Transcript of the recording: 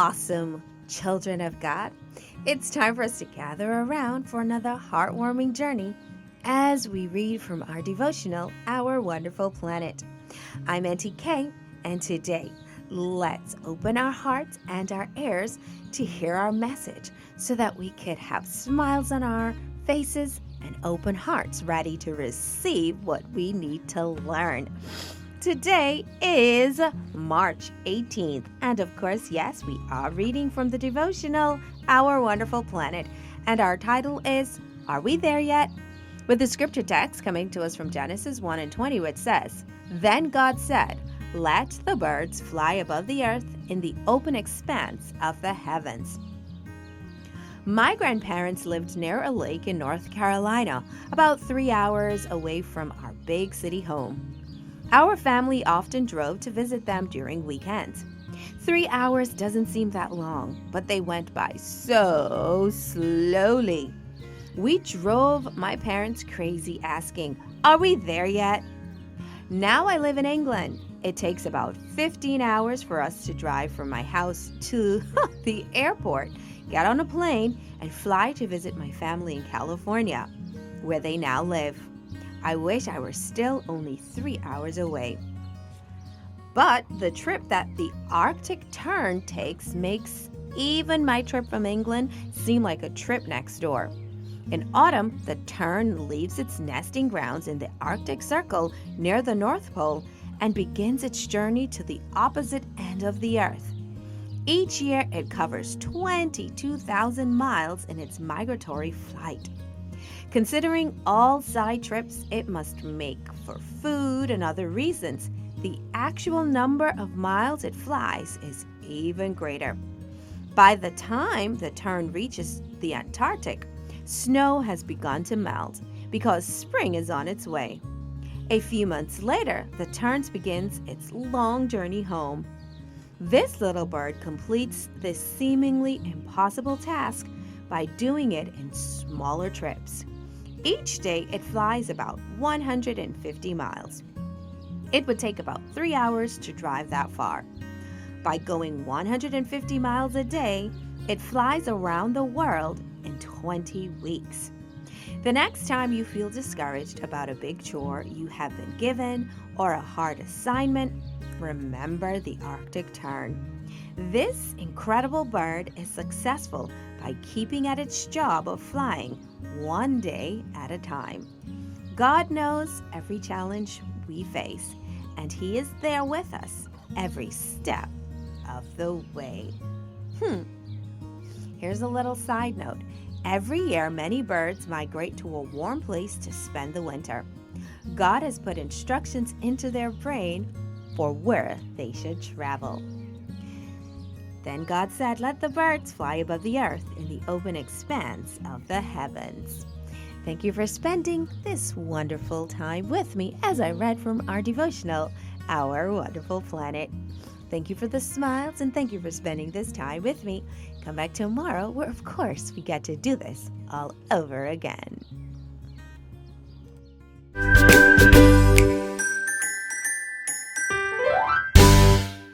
awesome children of God. It's time for us to gather around for another heartwarming journey as we read from our devotional, Our Wonderful Planet. I'm Auntie Kay, and today, let's open our hearts and our ears to hear our message so that we could have smiles on our faces and open hearts ready to receive what we need to learn. Today is March 18th, and of course, yes, we are reading from the devotional, Our Wonderful Planet, and our title is, Are We There Yet? With the scripture text coming to us from Genesis 1:20, which says, Then God said, Let the birds fly above the earth in the open expanse of the heavens. My grandparents lived near a lake in North Carolina, about 3 hours away from our big city home. Our family often drove to visit them during weekends. 3 hours doesn't seem that long, but they went by so slowly. We drove my parents crazy asking, Are we there yet? Now I live in England. It takes about 15 hours for us to drive from my house to the airport, get on a plane, and fly to visit my family in California, where they now live. I wish I were still only 3 hours away. But the trip that the Arctic tern takes makes even my trip from England seem like a trip next door. In autumn, the tern leaves its nesting grounds in the Arctic Circle near the North Pole and begins its journey to the opposite end of the Earth. Each year, it covers 22,000 miles in its migratory flight. Considering all side trips it must make for food and other reasons, the actual number of miles it flies is even greater. By the time the tern reaches the Antarctic, snow has begun to melt because spring is on its way. A few months later, the tern begins its long journey home. This little bird completes this seemingly impossible task by doing it in smaller trips. Each day, it flies about 150 miles. It would take about 3 hours to drive that far. By going 150 miles a day, it flies around the world in 20 weeks. The next time you feel discouraged about a big chore you have been given or a hard assignment, remember the Arctic tern. This incredible bird is successful by keeping at its job of flying one day at a time. God knows every challenge we face, and He is there with us every step of the way. Here's a little side note. Every year, many birds migrate to a warm place to spend the winter. God has put instructions into their brain for where they should travel. Then God said, Let the birds fly above the earth in the open expanse of the heavens. Thank you for spending this wonderful time with me as I read from our devotional, Our Wonderful Planet. Thank you for the smiles and thank you for spending this time with me. Come back tomorrow where, of course, we get to do this all over again.